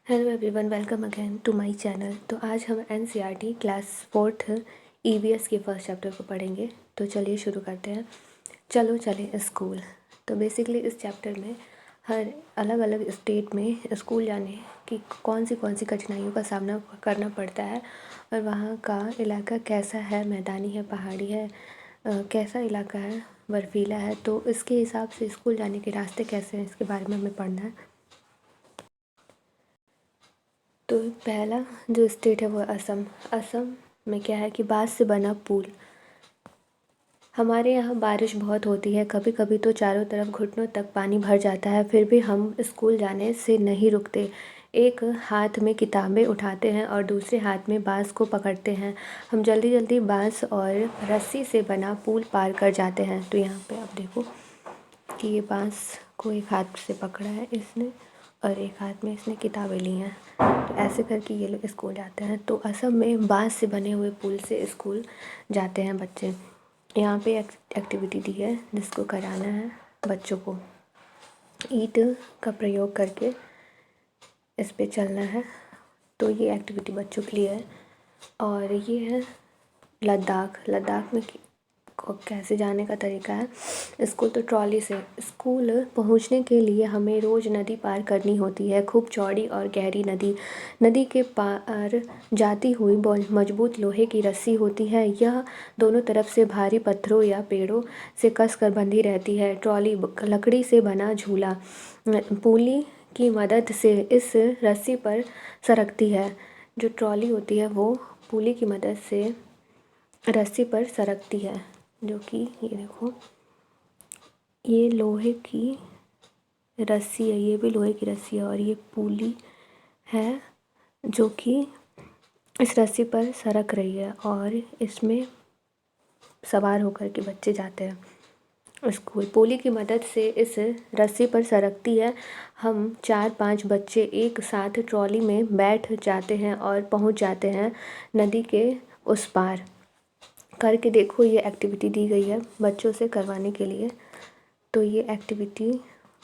Hello everyone, welcome again to my channel. तो आज हम एनसीईआरटी क्लास 4th ईवीएस के फर्स्ट चैप्टर को पढ़ेंगे। तो चलिए शुरू करते हैं। चलो चले स्कूल। तो बेसिकली इस चैप्टर में हर अलग अलग स्टेट में स्कूल जाने की कौन सी कठिनाइयों का सामना करना पड़ता है और वहाँ का इलाका कैसा है, मैदानी है, पहाड़ी है, कैसा इलाका है, बर्फीला है। तो इसके हिसाब से स्कूल जाने के रास्ते कैसे हैं, इसके बारे में हमें पढ़ना है। तो पहला जो स्टेट है वो असम। असम में क्या है कि बाँस से बना पुल। हमारे यहाँ बारिश बहुत होती है, कभी कभी तो चारों तरफ घुटनों तक पानी भर जाता है, फिर भी हम स्कूल जाने से नहीं रुकते। एक हाथ में किताबें उठाते हैं और दूसरे हाथ में बाँस को पकड़ते हैं। हम जल्दी जल्दी बाँस और रस्सी से बना पुल पार कर जाते हैं। तो यहाँ पे आप देखो कि ये बाँस को एक हाथ से पकड़ा है इसने और एक हाथ में इसने किताबें ली हैं। तो ऐसे करके ये लोग स्कूल जाते हैं। तो असम में बाँस से बने हुए पुल से स्कूल जाते हैं बच्चे। यहाँ पे एक्टिविटी दी है जिसको कराना है बच्चों को। ईंट का प्रयोग करके इस पे चलना है। तो ये एक्टिविटी बच्चों के लिए है। और ये है लद्दाख। लद्दाख में कैसे जाने का तरीका है। स्कूल तो ट्रॉली से। स्कूल पहुंचने के लिए हमें रोज़ नदी पार करनी होती है, खूब चौड़ी और गहरी नदी। नदी के पार जाती हुई मजबूत लोहे की रस्सी होती है। यह दोनों तरफ से भारी पत्थरों या पेड़ों से कसकर बंधी रहती है। ट्रॉली लकड़ी से बना झूला पुली की मदद से इस रस्सी पर सरकती है। जो ट्रॉली होती है वो पुली की मदद से रस्सी पर सरकती है, जो कि ये देखो, ये लोहे की रस्सी है, ये भी लोहे की रस्सी है और ये पुली है जो कि इस रस्सी पर सरक रही है और इसमें सवार होकर के बच्चे जाते हैं स्कूल। पुली की मदद से इस रस्सी पर सरकती है। हम 4-5 बच्चे एक साथ ट्रॉली में बैठ जाते हैं और पहुंच जाते हैं नदी के उस पार। करके देखो, ये एक्टिविटी दी गई है बच्चों से करवाने के लिए। तो ये एक्टिविटी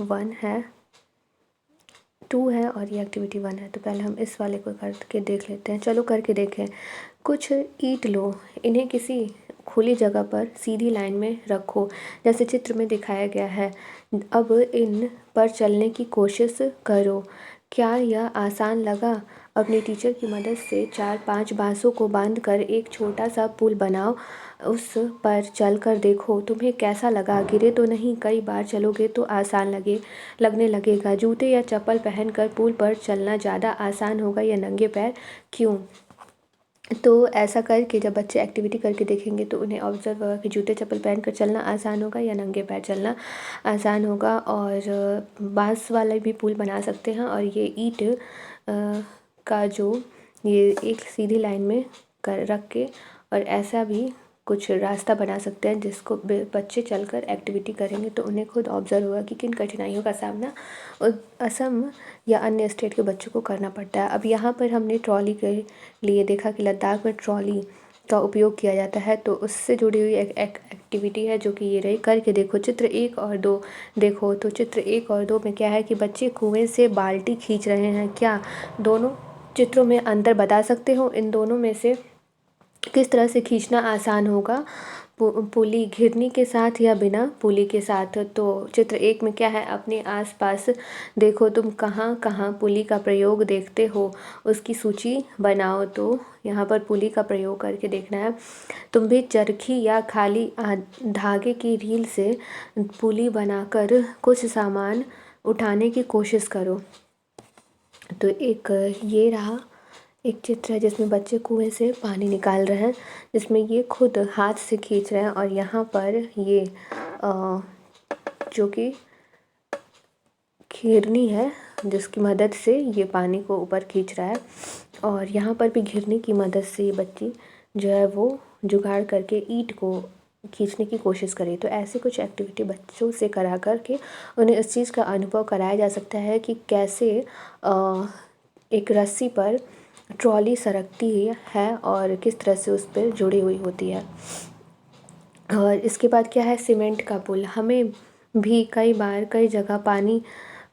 1 है, 2 है और ये एक्टिविटी 1 है। तो पहले हम इस वाले को करके देख लेते हैं। चलो करके देखें। कुछ ईंट लो, इन्हें किसी खुली जगह पर सीधी लाइन में रखो जैसे चित्र में दिखाया गया है। अब इन पर चलने की कोशिश करो। क्या यह आसान लगा? अपने टीचर की मदद से 4-5 बांसों को बांधकर एक छोटा सा पुल बनाओ। उस पर चलकर देखो तुम्हें कैसा लगा। गिरे तो नहीं? कई बार चलोगे तो आसान लगने लगेगा। जूते या चप्पल पहनकर पुल पर चलना ज़्यादा आसान होगा या नंगे पैर? क्यों? तो ऐसा करके जब बच्चे एक्टिविटी करके देखेंगे तो उन्हें ऑब्जर्व होगा कि जूते चप्पल पहनकर चलना आसान होगा या नंगे पैर चलना आसान होगा। और बांस वाला भी पुल बना सकते हैं। और ये ईंट का जो ये एक सीधी लाइन में कर रख के और ऐसा भी कुछ रास्ता बना सकते हैं जिसको बच्चे चलकर एक्टिविटी करेंगे तो उन्हें खुद ऑब्जर्व होगा कि किन कठिनाइयों का सामना असम या अन्य स्टेट के बच्चों को करना पड़ता है। अब यहाँ पर हमने ट्रॉली के लिए देखा कि लद्दाख में ट्रॉली का उपयोग किया जाता है। तो उससे जुड़ी हुई एक एक्टिविटी है जो कि ये रही। करके देखो। चित्र 1 और 2 देखो। तो चित्र 1 और 2 में क्या है कि बच्चे कुएं से बाल्टी खींच रहे हैं। क्या दोनों चित्रों में अंतर बता सकते हो? इन दोनों में से किस तरह से खींचना आसान होगा? पुली घिरनी के साथ या बिना पुली के साथ? तो चित्र 1 में क्या है, अपने आसपास देखो, तुम कहाँ कहाँ पुली का प्रयोग देखते हो, उसकी सूची बनाओ। तो यहाँ पर पुली का प्रयोग करके देखना है। तुम भी चरखी या खाली धागे की रील से पुली बनाकर कुछ सामान उठाने की कोशिश करो। तो एक ये रहा एक चित्र है जिसमें बच्चे कुएं से पानी निकाल रहे हैं, जिसमें ये खुद हाथ से खींच रहे हैं और यहाँ पर ये जो कि घिरनी है जिसकी मदद से ये पानी को ऊपर खींच रहा है। और यहाँ पर भी घिरनी की मदद से ये बच्ची जो है वो जुगाड़ करके ईंट को खींचने की कोशिश करे। तो ऐसी कुछ एक्टिविटी बच्चों से करा करके उन्हें इस चीज़ का अनुभव कराया जा सकता है कि कैसे एक रस्सी पर ट्रॉली सरकती है और किस तरह से उस पर जुड़ी हुई होती है। और इसके बाद क्या है, सीमेंट का पुल। हमें भी कई बार कई जगह पानी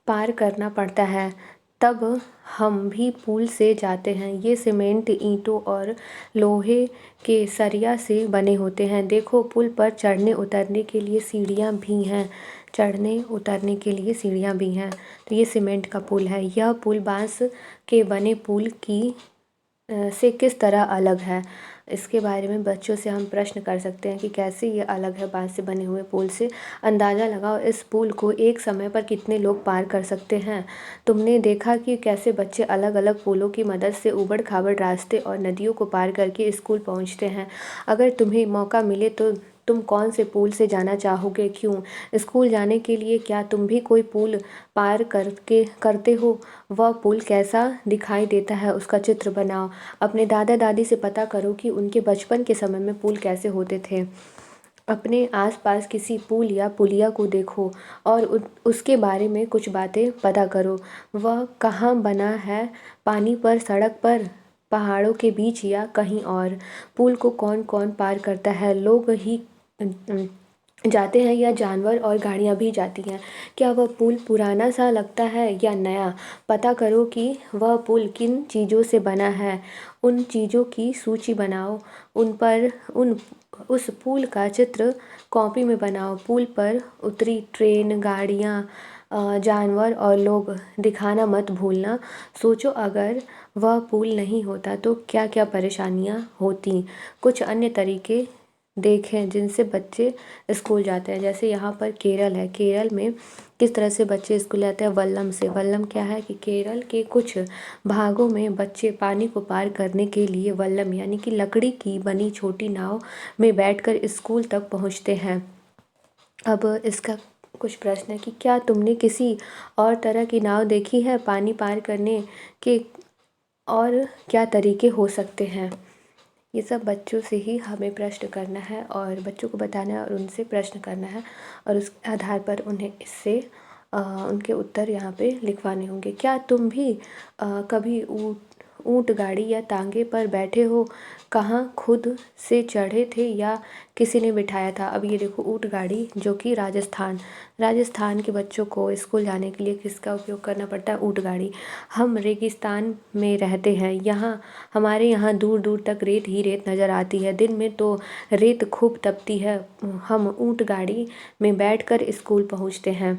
पार करना पड़ता है। तब हम भी पुल से जाते हैं। ये सीमेंट, ईंटों और लोहे के सरिया से बने होते हैं। देखो, पुल पर चढ़ने उतरने के लिए सीढ़ियाँ भी हैं। तो ये सीमेंट का पुल है। यह पुल बाँस के बने पुल से किस तरह अलग है? इसके बारे में बच्चों से हम प्रश्न कर सकते हैं कि कैसे ये अलग है बाँस से बने हुए पुल से। अंदाज़ा लगाओ, इस पुल को एक समय पर कितने लोग पार कर सकते हैं? तुमने देखा कि कैसे बच्चे अलग-अलग पुलों की मदद से ऊबड़-खाबड़ रास्ते और नदियों को पार करके स्कूल पहुंचते हैं। अगर तुम्हें मौका मिले तो तुम कौन से पुल से जाना चाहोगे? क्यों? स्कूल जाने के लिए क्या तुम भी कोई पुल पार करते हो? वह पुल कैसा दिखाई देता है, उसका चित्र बनाओ। अपने दादा दादी से पता करो कि उनके बचपन के समय में पुल कैसे होते थे। अपने आसपास किसी पुल या पुलिया को देखो और उसके बारे में कुछ बातें पता करो। वह कहाँ बना है? पानी पर, सड़क पर, पहाड़ों के बीच या कहीं और? पुल को कौन कौन पार करता है? लोग ही जाते हैं या जानवर और गाड़ियाँ भी जाती हैं? क्या वह पुल पुराना सा लगता है या नया? पता करो कि वह पुल किन चीज़ों से बना है। उन चीज़ों की सूची बनाओ। उस पुल का चित्र कॉपी में बनाओ। पुल पर उतरी ट्रेन, गाड़ियाँ, जानवर और लोग दिखाना मत भूलना। सोचो, अगर वह पुल नहीं होता तो क्या क्या परेशानियाँ होती। कुछ अन्य तरीके देखें जिनसे बच्चे स्कूल जाते हैं। जैसे यहाँ पर केरल है। केरल में किस तरह से बच्चे स्कूल जाते हैं? वल्लम से। वल्लम क्या है कि केरल के कुछ भागों में बच्चे पानी को पार करने के लिए वल्लम यानी कि लकड़ी की बनी छोटी नाव में बैठकर स्कूल तक पहुँचते हैं। अब इसका कुछ प्रश्न है कि क्या तुमने किसी और तरह की नाव देखी है? पानी पार करने के और क्या तरीके हो सकते हैं? ये सब बच्चों से ही हमें प्रश्न करना है और बच्चों को बताना है और उनसे प्रश्न करना है और उस आधार पर उन्हें उनके उत्तर यहाँ पे लिखवाने होंगे। क्या तुम भी कभी ऊँट गाड़ी या तांगे पर बैठे हो? कहाँ खुद से चढ़े थे या किसी ने बिठाया था? अब ये देखो, ऊँट गाड़ी जो कि राजस्थान के बच्चों को स्कूल जाने के लिए किसका उपयोग करना पड़ता है? ऊँट गाड़ी। हम रेगिस्तान में रहते हैं। हमारे यहाँ दूर दूर तक रेत ही रेत नज़र आती है। दिन में तो रेत खूब तपती है। हम ऊँट गाड़ी में बैठकर स्कूल पहुँचते हैं।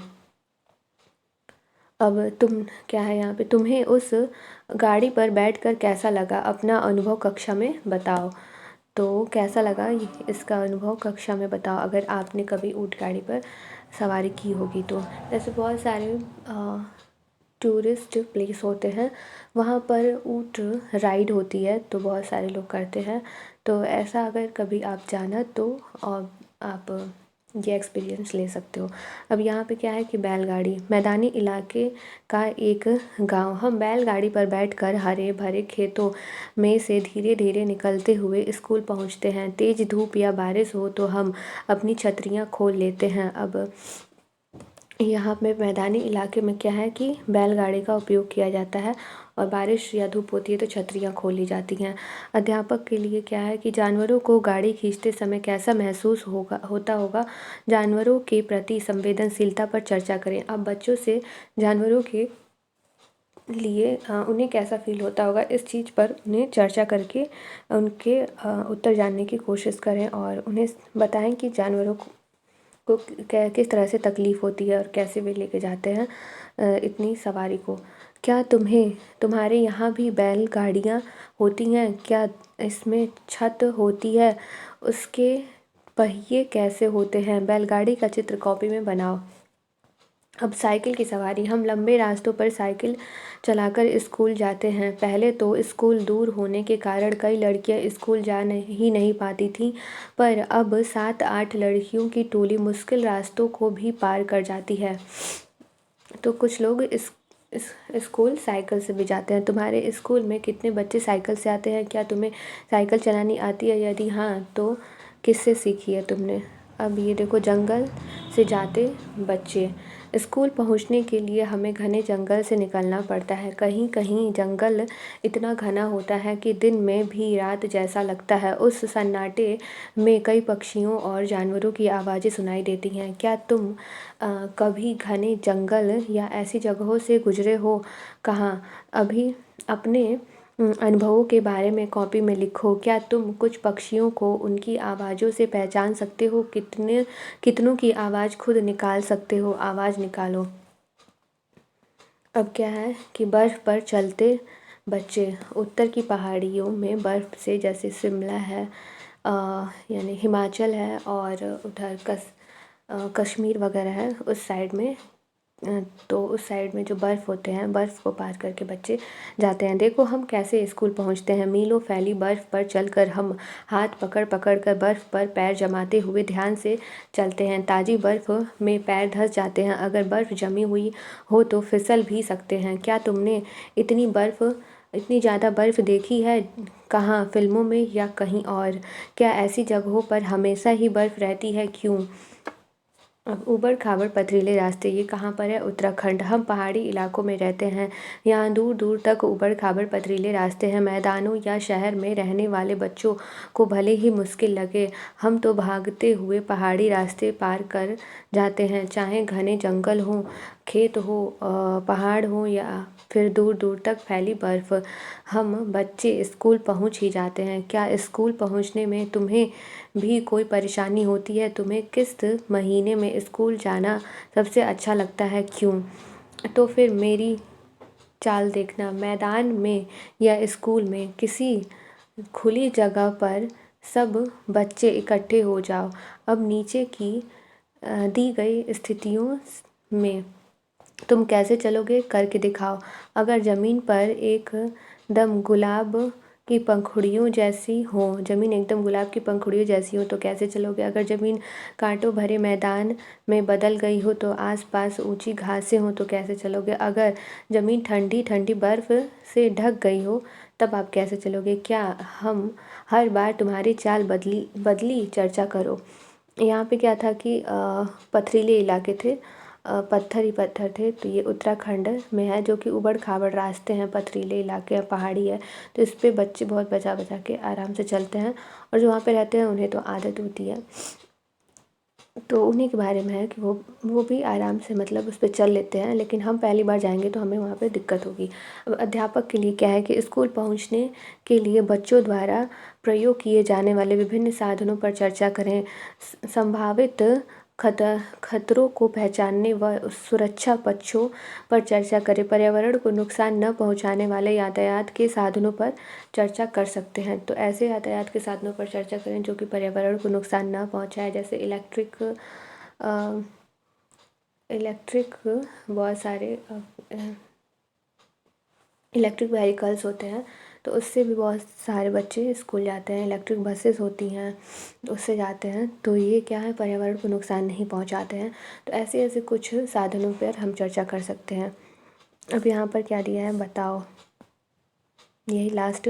अब क्या है यहाँ पे, तुम्हें उस गाड़ी पर बैठकर कैसा लगा? अपना अनुभव कक्षा में बताओ। तो कैसा लगा इसका अनुभव कक्षा में बताओ अगर आपने कभी ऊँट गाड़ी पर सवारी की होगी तो। ऐसे बहुत सारे टूरिस्ट प्लेस होते हैं, वहाँ पर ऊँट राइड होती है तो बहुत सारे लोग करते हैं। तो ऐसा अगर कभी आप जाना तो आप ये एक्सपीरियंस ले सकते हो। अब यहाँ पे क्या है कि बैलगाड़ी, मैदानी इलाके का एक गांव। हम बैलगाड़ी पर बैठकर हरे भरे खेतों में से धीरे धीरे निकलते हुए स्कूल पहुँचते हैं। तेज़ धूप या बारिश हो तो हम अपनी छतरियाँ खोल लेते हैं। अब यहाँ पे मैदानी इलाके में क्या है कि बैलगाड़ी का उपयोग किया जाता है और बारिश या धूप होती है तो छतरियाँ खोली जाती हैं। अध्यापक के लिए क्या है कि जानवरों को गाड़ी खींचते समय कैसा महसूस होता होगा? जानवरों के प्रति संवेदनशीलता पर चर्चा करें। अब बच्चों से जानवरों के लिए उन्हें कैसा फील होता होगा, इस चीज़ पर उन्हें चर्चा करके उनके उत्तर जानने की कोशिश करें और उन्हें बताएं कि जानवरों को किस तरह से तकलीफ़ होती है और कैसे वे लेके जाते हैं इतनी सवारी को। क्या तुम्हारे यहाँ भी बैलगाड़ियाँ होती हैं? क्या इसमें छत होती है? उसके पहिए कैसे होते हैं? बैलगाड़ी का चित्र कॉपी में बनाओ। अब साइकिल की सवारी। हम लंबे रास्तों पर साइकिल चलाकर स्कूल जाते हैं। पहले तो स्कूल दूर होने के कारण कई लड़कियां स्कूल जा ही नहीं पाती थीं, पर अब 7-8 लड़कियों की टोली मुश्किल रास्तों को भी पार कर जाती है। तो कुछ लोग इस स्कूल साइकिल से भी जाते हैं। तुम्हारे स्कूल में कितने बच्चे साइकिल से आते हैं? क्या तुम्हें साइकिल चलानी आती है? यदि हाँ तो किससे सीखी है तुमने? अब ये देखो, जंगल से जाते बच्चे। स्कूल पहुंचने के लिए हमें घने जंगल से निकलना पड़ता है। कहीं कहीं जंगल इतना घना होता है कि दिन में भी रात जैसा लगता है। उस सन्नाटे में कई पक्षियों और जानवरों की आवाज़ें सुनाई देती हैं। क्या तुम कभी घने जंगल या ऐसी जगहों से गुजरे हो? कहाँ? अभी अपने अनुभवों के बारे में कॉपी में लिखो। क्या तुम कुछ पक्षियों को उनकी आवाज़ों से पहचान सकते हो? कितनों की आवाज़ खुद निकाल सकते हो? आवाज़ निकालो। अब क्या है कि बर्फ़ पर चलते बच्चे। उत्तर की पहाड़ियों में बर्फ़ से, जैसे शिमला है, यानी हिमाचल है, और उधर कश्मीर वगैरह है उस साइड में। तो उस साइड में जो बर्फ़ होते हैं, बर्फ़ को पार करके बच्चे जाते हैं। देखो हम कैसे स्कूल पहुंचते हैं। मीलों फैली बर्फ़ पर चलकर हम हाथ पकड़ पकड़ कर बर्फ़ पर पैर जमाते हुए ध्यान से चलते हैं। ताज़ी बर्फ़ में पैर धंस जाते हैं। अगर बर्फ़ जमी हुई हो तो फिसल भी सकते हैं। क्या तुमने इतनी ज़्यादा बर्फ़ देखी है? कहाँ? फिल्मों में या कहीं और? क्या ऐसी जगहों पर हमेशा ही बर्फ़ रहती है? क्यों? अब ऊबड़ खाबड़ पथरीले रास्ते। ये कहाँ पर है? उत्तराखंड। हम पहाड़ी इलाकों में रहते हैं। यहाँ दूर दूर तक ऊबड़ खाबड़ पथरीले रास्ते हैं। मैदानों या शहर में रहने वाले बच्चों को भले ही मुश्किल लगे, हम तो भागते हुए पहाड़ी रास्ते पार कर जाते हैं। चाहे घने जंगल हो, खेत हो, पहाड़ हो, या फिर दूर दूर तक फैली बर्फ़, हम बच्चे स्कूल पहुँच ही जाते हैं। क्या स्कूल पहुँचने में तुम्हें भी कोई परेशानी होती है? तुम्हें किस महीने में स्कूल जाना सबसे अच्छा लगता है? क्यों? तो फिर मेरी चाल देखना। मैदान में या स्कूल में किसी खुली जगह पर सब बच्चे इकट्ठे हो जाओ। अब नीचे की दी गई स्थितियों में तुम कैसे चलोगे? करके दिखाओ। अगर ज़मीन पर एकदम गुलाब की पंखुड़ियों जैसी हो, ज़मीन एकदम गुलाब की पंखुड़ियों जैसी हो तो कैसे चलोगे? अगर ज़मीन कांटों भरे मैदान में बदल गई हो तो आसपास ऊंची घासें हो तो कैसे चलोगे? अगर ज़मीन ठंडी ठंडी बर्फ़ से ढक गई हो तब आप कैसे चलोगे? क्या हम हर बार तुम्हारी चाल बदली? चर्चा करो। यहाँ पे क्या था कि पथरीले इलाके थे, पत्थर ही पत्थर थे। तो ये उत्तराखंड में है, जो कि ऊबड़ खाबड़ रास्ते हैं, पथरीले इलाके हैं, पहाड़ी है। तो इस पे बच्चे बहुत बचा बचा के आराम से चलते हैं, और जो वहाँ पे रहते हैं उन्हें तो आदत होती है। तो उन्हीं के बारे में है कि वो भी आराम से, मतलब उस पर चल लेते हैं। लेकिन हम पहली बार जाएंगे तो हमें वहाँ पे दिक्कत होगी। अब अध्यापक के लिए क्या है कि स्कूल पहुँचने के लिए बच्चों द्वारा प्रयोग किए जाने वाले विभिन्न साधनों पर चर्चा करें। संभावित खतरों को पहचानने व सुरक्षा पक्षों पर चर्चा करें। पर्यावरण को नुकसान न पहुंचाने वाले यातायात के साधनों पर चर्चा कर सकते हैं। तो ऐसे यातायात के साधनों पर चर्चा करें जो कि पर्यावरण को नुकसान न पहुंचाए, जैसे इलेक्ट्रिक बहुत सारे इलेक्ट्रिक व्हीकल्स होते हैं, तो उससे भी बहुत सारे बच्चे स्कूल जाते हैं। इलेक्ट्रिक बसेस होती हैं, तो उससे जाते हैं। तो ये क्या है, पर्यावरण को नुकसान नहीं पहुंचाते हैं। तो ऐसे ऐसे कुछ साधनों पर हम चर्चा कर सकते हैं। अब यहाँ पर क्या दिया है बताओ। यही लास्ट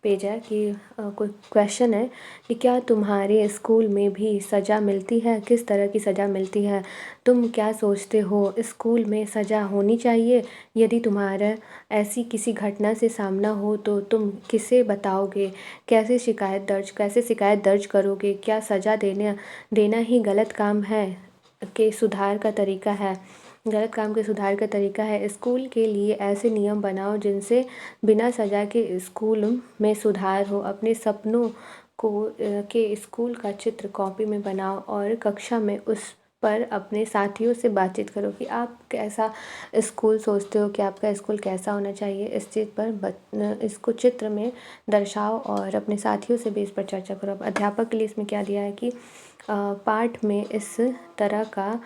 पेज है कि कोई क्वेश्चन है कि क्या तुम्हारे स्कूल में भी सज़ा मिलती है? किस तरह की सज़ा मिलती है? तुम क्या सोचते हो, स्कूल में सज़ा होनी चाहिए? यदि तुम्हारा ऐसी किसी घटना से सामना हो तो तुम किसे बताओगे? कैसे शिकायत दर्ज करोगे? क्या सज़ा देना ही गलत काम है के सुधार का तरीका है? गलत काम के सुधार का तरीका है। स्कूल के लिए ऐसे नियम बनाओ जिनसे बिना सज़ा के स्कूल में सुधार हो। अपने सपनों के स्कूल का चित्र कॉपी में बनाओ और कक्षा में उस पर अपने साथियों से बातचीत करो कि आप कैसा स्कूल सोचते हो, कि आपका स्कूल कैसा होना चाहिए। इस चीज़ पर इसको चित्र में दर्शाओ और अपने साथियों से भी इस पर चर्चा करो। अब अध्यापक के लिए इसमें क्या दिया है कि पाठ में इस तरह का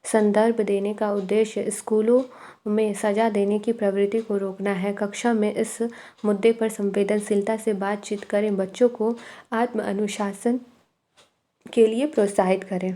संदर्भ देने का उद्देश्य स्कूलों में सज़ा देने की प्रवृत्ति को रोकना है। कक्षा में इस मुद्दे पर संवेदनशीलता से बातचीत करें। बच्चों को आत्म अनुशासन के लिए प्रोत्साहित करें।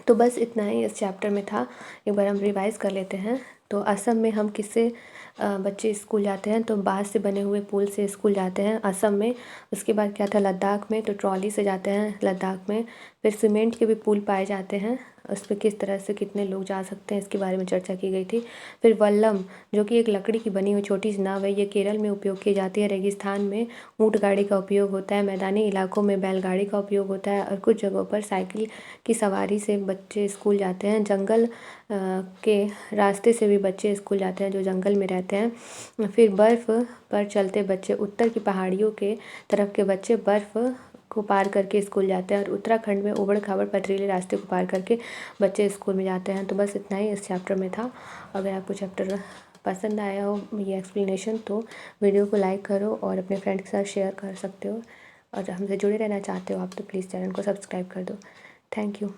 तो बस इतना ही इस चैप्टर में था। एक बार हम रिवाइज़ कर लेते हैं। तो असम में हम किससे बच्चे स्कूल जाते हैं तो बाँस से बने हुए पुल से स्कूल जाते हैं असम में। उसके बाद क्या था लद्दाख में, तो ट्रॉली से जाते हैं लद्दाख में। फिर सीमेंट के भी पुल पाए जाते हैं, उस पे किस तरह से कितने लोग जा सकते हैं इसके बारे में चर्चा की गई थी। फिर वल्लम जो कि एक लकड़ी की बनी हुई छोटी सी नाव है, ये केरल में उपयोग की जाती है। रेगिस्तान में ऊँट गाड़ी का उपयोग होता है, मैदानी इलाकों में बैलगाड़ी का उपयोग होता है और कुछ जगहों पर साइकिल की सवारी से बच्चे स्कूल जाते हैं। जंगल के रास्ते से भी बच्चे स्कूल जाते हैं जो जंगल में रहते हैं। फिर बर्फ़ पर चलते बच्चे, उत्तर की पहाड़ियों के तरफ के बच्चे बर्फ़ को पार करके स्कूल जाते हैं और उत्तराखंड में ऊबड़-खाबड़ पथरीले रास्ते को पार करके बच्चे स्कूल में जाते हैं। तो बस इतना ही इस चैप्टर में था। अगर आपको चैप्टर पसंद आया हो ये एक्सप्लेनेशन तो वीडियो को लाइक करो और अपने फ्रेंड के साथ शेयर कर सकते हो। और हमसे जुड़े रहना चाहते हो आप तो प्लीज़ चैनल को सब्सक्राइब कर दो। Thank you.